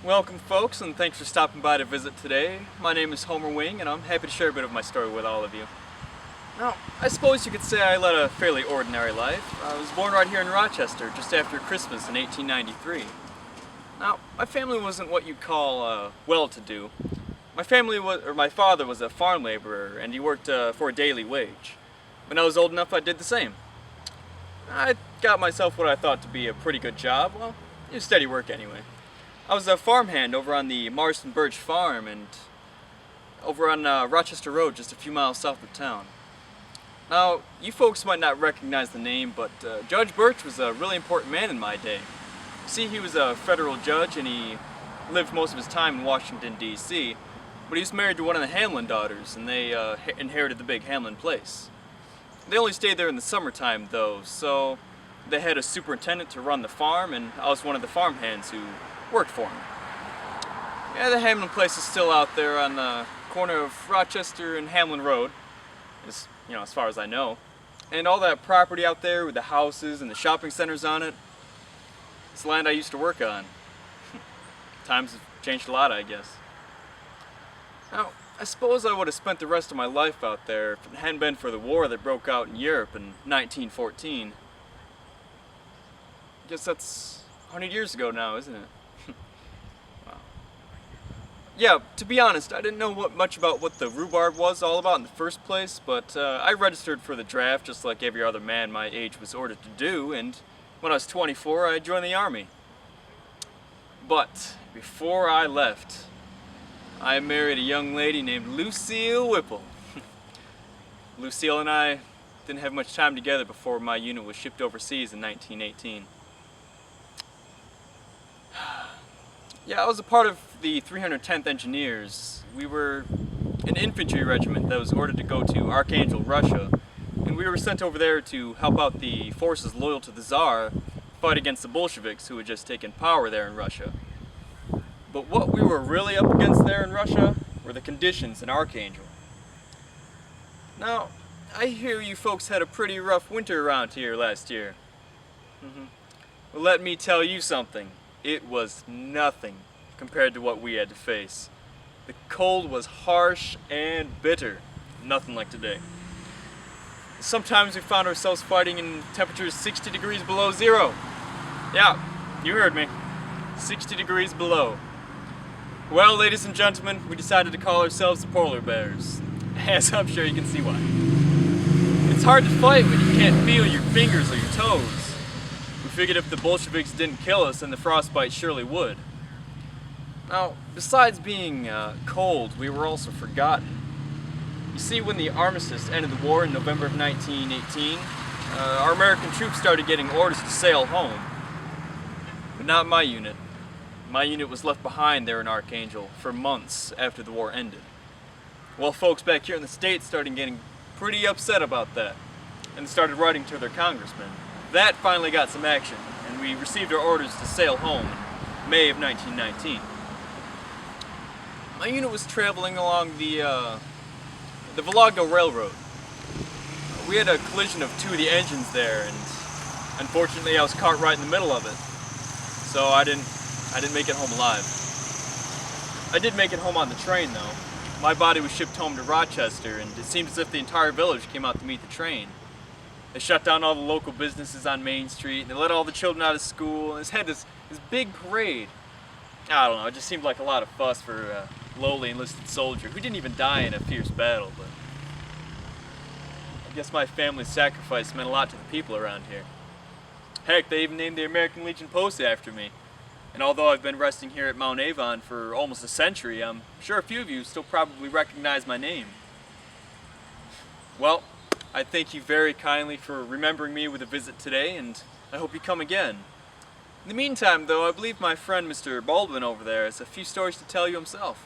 Welcome folks, and thanks for stopping by to visit today. My name is HomerWing, and I'm happy to share a bit of my story with all of you. Now, I suppose you could say I led a fairly ordinary life. I was born right here in Rochester, just after Christmas in 1893. Now, my family wasn't what you'd call well-to-do. My father was a farm laborer, and he worked for a daily wage. When I was old enough, I did the same. I got myself what I thought to be a pretty good job. Well, it was steady work anyway. I was a farmhand over on the Marston Birch farm and over on Rochester Road, just a few miles south of town. Now, you folks might not recognize the name, but Judge Birch was a really important man in my day. See, he was a federal judge and he lived most of his time in Washington, D.C., but he was married to one of the Hamlin daughters, and they inherited the big Hamlin place. They only stayed there in the summertime, though, so they had a superintendent to run the farm, and I was one of the farmhands who worked for him. Yeah, the Hamlin place is still out there on the corner of Rochester and Hamlin Road, as far as I know. And all that property out there with the houses and the shopping centers on it, it's the land I used to work on. Times have changed a lot, I guess. Now, I suppose I would have spent the rest of my life out there if it hadn't been for the war that broke out in Europe in 1914. I guess that's 100 years ago now, isn't it? Wow. Yeah, to be honest, I didn't know much about what the rhubarb was all about in the first place, but I registered for the draft just like every other man my age was ordered to do, and when I was 24, I joined the Army. But before I left, I married a young lady named Lucille Whipple. Lucille and I didn't have much time together before my unit was shipped overseas in 1918. Yeah, I was a part of the 310th Engineers. We were an infantry regiment that was ordered to go to Archangel, Russia, and we were sent over there to help out the forces loyal to the Tsar fight against the Bolsheviks who had just taken power there in Russia. But what we were really up against there in Russia were the conditions in Archangel. Now, I hear you folks had a pretty rough winter around here last year. Well, let me tell you something. It was nothing compared to what we had to face. The cold was harsh and bitter, nothing like today. Sometimes we found ourselves fighting in temperatures 60 degrees below zero. Yeah, you heard me. 60 degrees below. Well, ladies and gentlemen, we decided to call ourselves the Polar Bears, as I'm sure you can see why. It's hard to fight when you can't feel your fingers or your toes. We figured if the Bolsheviks didn't kill us, then the frostbite surely would. Now, besides being cold, we were also forgotten. You see, when the armistice ended the war in November of 1918, our American troops started getting orders to sail home. But not my unit. My unit was left behind there in Archangel for months after the war ended. Well, folks back here in the States started getting pretty upset about that and started writing to their congressmen. That finally got some action, and we received our orders to sail home in May of 1919. My unit was traveling along the Volga Railroad. We had a collision of two of the engines there, and unfortunately I was caught right in the middle of it. So I didn't make it home alive. I did make it home on the train though. My body was shipped home to Rochester, and it seemed as if the entire village came out to meet the train. They shut down all the local businesses on Main Street, and they let all the children out of school, and they had this big parade. I don't know, it just seemed like a lot of fuss for a lowly enlisted soldier who didn't even die in a fierce battle, but I guess my family's sacrifice meant a lot to the people around here. Heck, they even named the American Legion Post after me. And although I've been resting here at Mount Avon for almost a century, I'm sure a few of you still probably recognize my name. Well, I thank you very kindly for remembering me with a visit today, and I hope you come again. In the meantime, though, I believe my friend Mr. Baldwin over there has a few stories to tell you himself.